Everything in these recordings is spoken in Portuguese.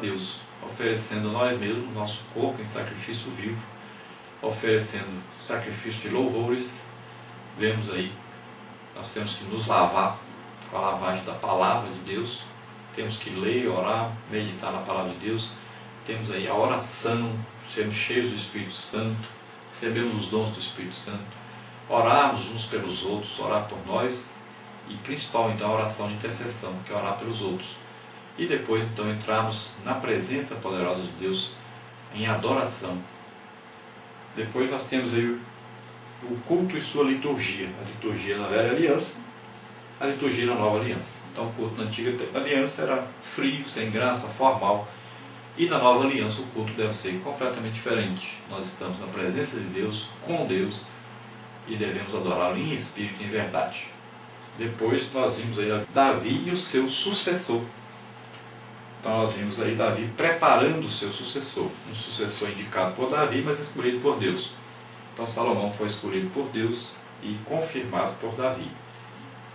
Deus, oferecendo nós mesmos, nosso corpo em sacrifício vivo, oferecendo sacrifício de louvores. Vemos aí, nós temos que nos lavar com a lavagem da palavra de Deus, temos que ler, orar, meditar na palavra de Deus, temos aí a oração, sermos cheios do Espírito Santo, recebemos os dons do Espírito Santo, orarmos uns pelos outros, orar por nós, e principalmente a oração de intercessão, que é orar pelos outros. E depois então entrarmos na presença poderosa de Deus em adoração. Depois nós temos aí o culto e sua liturgia. A liturgia na velha aliança, a liturgia na nova aliança. Então o culto na antiga aliança era frio, sem graça, formal. E na nova aliança o culto deve ser completamente diferente. Nós estamos na presença de Deus, com Deus, e devemos adorá-lo em espírito e em verdade. Depois nós vimos aí Davi e o seu sucessor. Então nós vimos aí Davi preparando o seu sucessor. Um sucessor indicado por Davi, mas escolhido por Deus. Então Salomão foi escolhido por Deus e confirmado por Davi.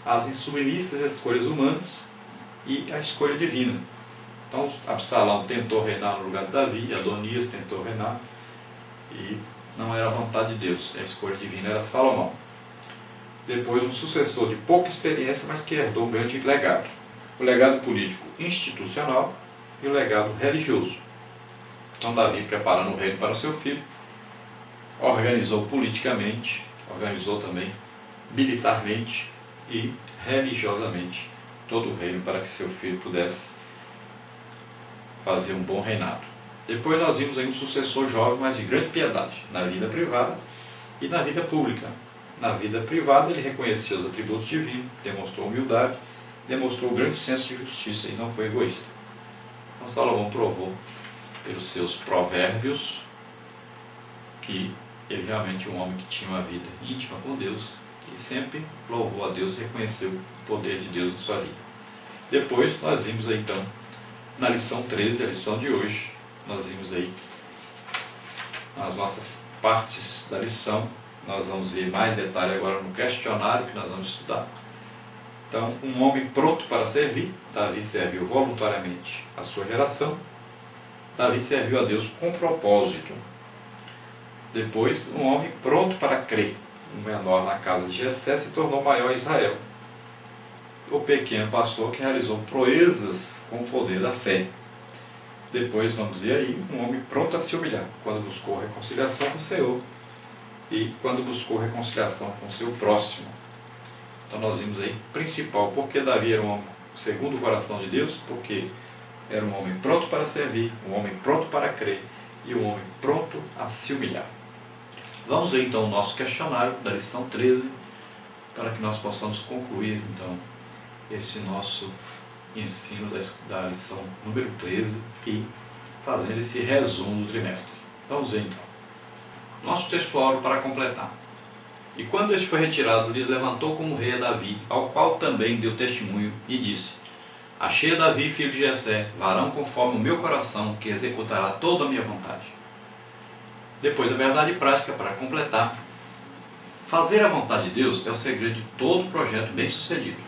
As insubmissas escolhas humanas e a escolha divina. Então Absalão tentou reinar no lugar de Davi, Adonias tentou reinar, e não era a vontade de Deus, a escolha divina era Salomão. Depois um sucessor de pouca experiência, mas que herdou um grande legado. O legado político institucional e o legado religioso. Então Davi, preparando o reino para o seu filho, organizou politicamente, organizou também militarmente e religiosamente todo o reino para que seu filho pudesse fazer um bom reinado. Depois nós vimos aí um sucessor jovem, mas de grande piedade, na vida privada e na vida pública. Na vida privada ele reconheceu os atributos divinos, demonstrou humildade, demonstrou um grande senso de justiça e não foi egoísta. Então Salomão provou pelos seus provérbios que ele realmente é um homem que tinha uma vida íntima com Deus e sempre louvou a Deus e reconheceu o poder de Deus em sua vida. Depois nós vimos aí então, na lição 13, a lição de hoje, nós vimos aí as nossas partes da lição. Nós vamos ver mais detalhe agora no questionário que nós vamos estudar. Então, um homem pronto para servir. Davi serviu voluntariamente a sua geração. Davi serviu a Deus com propósito. Depois, um homem pronto para crer. O menor na casa de Jessé se tornou maior em Israel. O pequeno pastor que realizou proezas com o poder da fé. Depois vamos ver aí um homem pronto a se humilhar, quando buscou reconciliação com o Senhor e quando buscou reconciliação com o seu próximo. Então nós vimos aí, principal, porque Davi era um homem segundo o coração de Deus, porque era um homem pronto para servir, um homem pronto para crer e um homem pronto a se humilhar. Vamos ver então o nosso questionário da lição 13, para que nós possamos concluir então esse nosso ensino da lição número 13 e fazer esse resumo do trimestre. Vamos ver então. Nosso textuário para completar. E quando este foi retirado, lhes levantou como rei a Davi, ao qual também deu testemunho, e disse: Achei a Davi, filho de Jessé, varão conforme o meu coração, que executará toda a minha vontade. Depois a verdade prática para completar. Fazer a vontade de Deus é o segredo de todo projeto bem sucedido.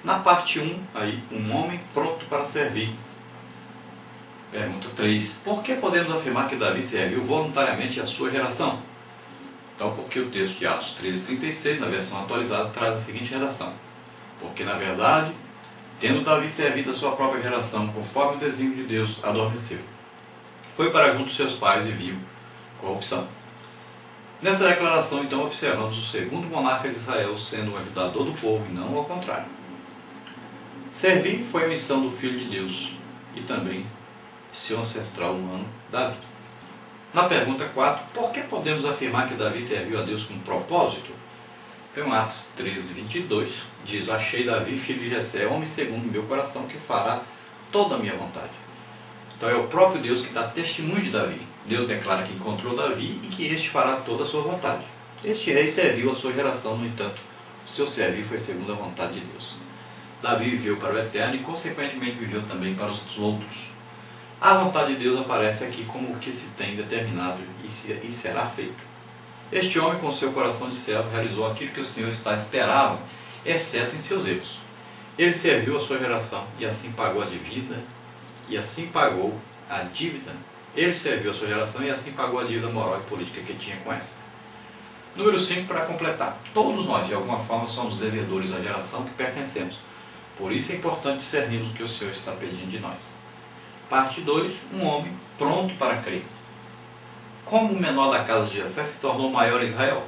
Na parte 1, aí, um homem pronto para servir. Pergunta 3. Por que podemos afirmar que Davi serviu voluntariamente a sua geração? Então, porque o texto de Atos 13:36, na versão atualizada, traz a seguinte redação: Porque, na verdade, tendo Davi servido a sua própria geração, conforme o desígnio de Deus, adormeceu. Foi para junto de seus pais e viu corrupção. Nessa declaração, então, observamos o segundo monarca de Israel sendo um ajudador do povo e não ao contrário. Servir foi a missão do Filho de Deus e também seu ancestral humano, Davi. Na pergunta 4, por que podemos afirmar que Davi serviu a Deus com propósito? Então, Atos 13:22 diz: Achei Davi, filho de Jessé, homem segundo o meu coração, que fará toda a minha vontade. Então é o próprio Deus que dá testemunho de Davi. Deus declara que encontrou Davi e que este fará toda a sua vontade. Este rei serviu a sua geração, no entanto, o seu servir foi segundo a vontade de Deus. Davi viveu para o eterno e, consequentemente, viveu também para os outros. A vontade de Deus aparece aqui como o que se tem determinado e será feito. Este homem, com seu coração de servo, realizou aquilo que o Senhor esperava, exceto em seus erros. Ele serviu a sua geração e assim pagou a dívida e assim pagou a dívida. Ele serviu a sua geração e assim pagou a dívida moral e política que tinha com essa. Número 5, para completar. Todos nós, de alguma forma, somos devedores à geração que pertencemos. Por isso é importante discernirmos o que o Senhor está pedindo de nós. Parte 2, um homem pronto para crer. Como o menor da casa de Jessé se tornou maior em Israel?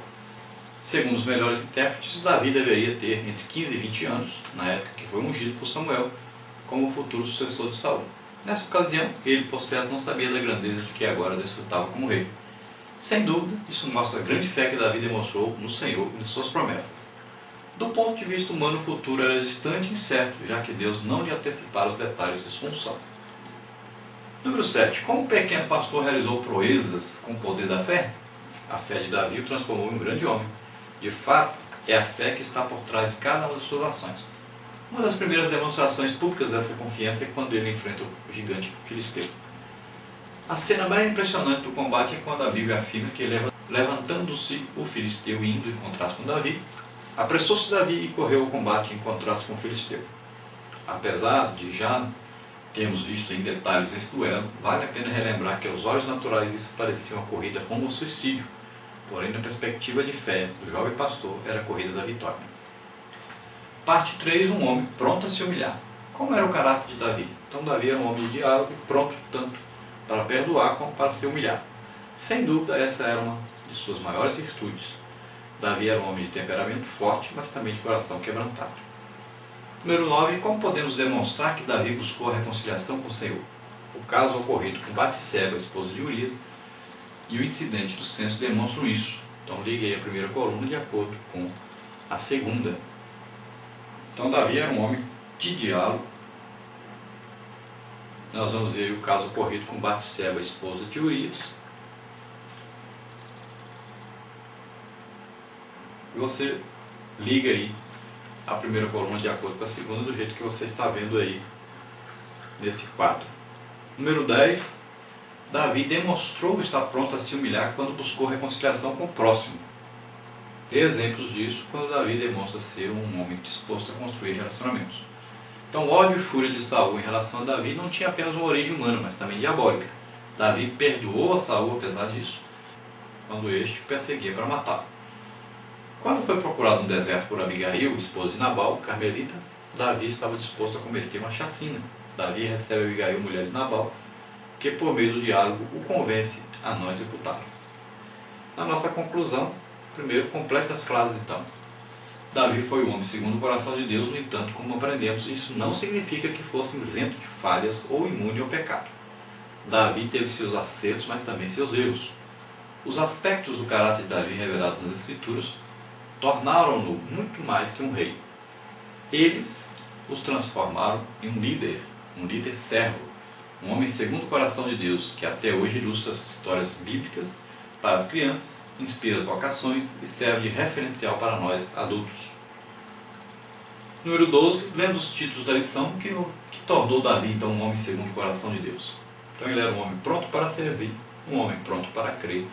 Segundo os melhores intérpretes, Davi deveria ter entre 15 e 20 anos, na época que foi ungido por Samuel, como o futuro sucessor de Saul. Nessa ocasião, ele, por certo, não sabia da grandeza de que agora desfrutava como rei. Sem dúvida, isso mostra a grande fé que Davi demonstrou no Senhor e nas suas promessas. Do ponto de vista humano, o futuro era distante e incerto, já que Deus não lhe antecipara os detalhes de sua unção. Número 7. Como o pequeno pastor realizou proezas com o poder da fé? A fé de Davi o transformou em um grande homem. De fato, é a fé que está por trás de cada uma das suas ações. Uma das primeiras demonstrações públicas dessa confiança é quando ele enfrenta o gigante filisteu. A cena mais impressionante do combate é quando a Bíblia afirma que, levantando-se o filisteu e indo encontrar-se com Davi, apressou-se Davi e correu ao combate e encontrar-se com o filisteu. Apesar de já termos visto em detalhes esse duelo, vale a pena relembrar que aos olhos naturais isso parecia uma corrida rumo ao suicídio, porém na perspectiva de fé do jovem pastor era a corrida da vitória. Parte 3, um homem pronto a se humilhar. Como era o caráter de Davi? Então Davi era um homem de diálogo, pronto tanto para perdoar como para se humilhar. Sem dúvida, essa era uma de suas maiores virtudes. Davi era um homem de temperamento forte, mas também de coração quebrantado. Número 9. Como podemos demonstrar que Davi buscou a reconciliação com o Senhor? O caso ocorrido com Batseba, esposa de Urias, e o incidente do censo demonstram isso. Então ligue aí a primeira coluna de acordo com a segunda. Então Davi era um homem de diálogo. Nós vamos ver o caso ocorrido com Batseba, esposa de Urias. E você liga aí a primeira coluna de acordo com a segunda, do jeito que você está vendo aí nesse quadro. Número 10. Davi demonstrou estar pronto a se humilhar quando buscou reconciliação com o próximo. Tem exemplos disso quando Davi demonstra ser um homem disposto a construir relacionamentos. Então, o ódio e fúria de Saul em relação a Davi não tinha apenas uma origem humana, mas também diabólica. Davi perdoou a Saul apesar disso, quando este o perseguia para matá-lo. Quando foi procurado no deserto por Abigail, esposa de Nabal, carmelita, Davi estava disposto a cometer uma chacina. Davi recebe Abigail, mulher de Nabal, que por meio do diálogo o convence a não executá-lo. Na nossa conclusão, primeiro, complete as frases então. Davi foi o homem segundo o coração de Deus, no entanto, como aprendemos, isso não significa que fosse isento de falhas ou imune ao pecado. Davi teve seus acertos, mas também seus erros. Os aspectos do caráter de Davi revelados nas Escrituras tornaram-no muito mais que um rei. Eles os transformaram em um líder servo, um homem segundo o coração de Deus, que até hoje ilustra as histórias bíblicas para as crianças, inspira vocações e serve de referencial para nós adultos. Número 12, lendo os títulos da lição, que tornou Davi então um homem segundo o coração de Deus. Então ele era um homem pronto para servir, um homem pronto para crer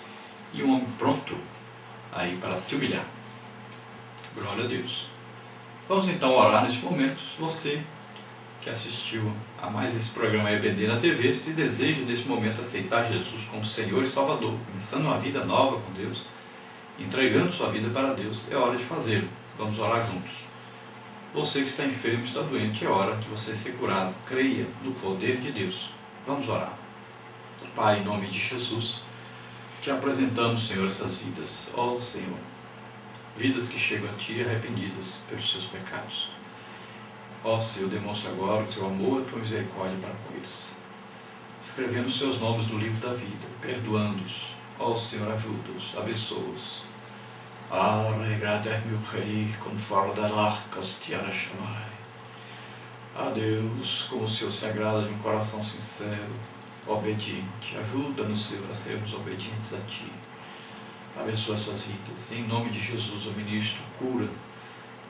e um homem pronto aí para se humilhar. Glória a Deus. Vamos então orar neste momento. Você que assistiu a mais esse programa EBD na TV, se deseja neste momento aceitar Jesus como Senhor e Salvador, começando uma vida nova com Deus, entregando sua vida para Deus, é hora de fazê-lo. Vamos orar juntos. Você que está enfermo, está doente, é hora de você ser curado. Creia no poder de Deus. Vamos orar. Pai, em nome de Jesus, te apresentamos, Senhor, essas vidas. Ó Senhor, vidas que chegam a Ti arrependidas pelos seus pecados. Ó Senhor, demonstra agora o Teu amor e a Tua misericórdia para com eles, escrevendo os seus nomes no livro da vida, perdoando-os. Ó Senhor, ajuda-os, abençoa-os. Regada meu rei, conforme da larcas te chamai. A Deus, como o Senhor se agrada de um coração sincero, obediente, ajuda-nos, Senhor, a sermos obedientes a Ti. Abençoa essas vidas. Em nome de Jesus, eu ministro cura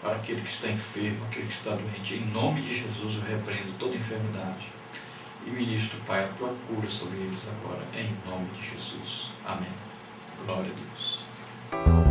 para aquele que está enfermo, aquele que está doente. Em nome de Jesus, eu repreendo toda enfermidade. E ministro, Pai, a Tua cura sobre eles agora. Em nome de Jesus. Amém. Glória a Deus.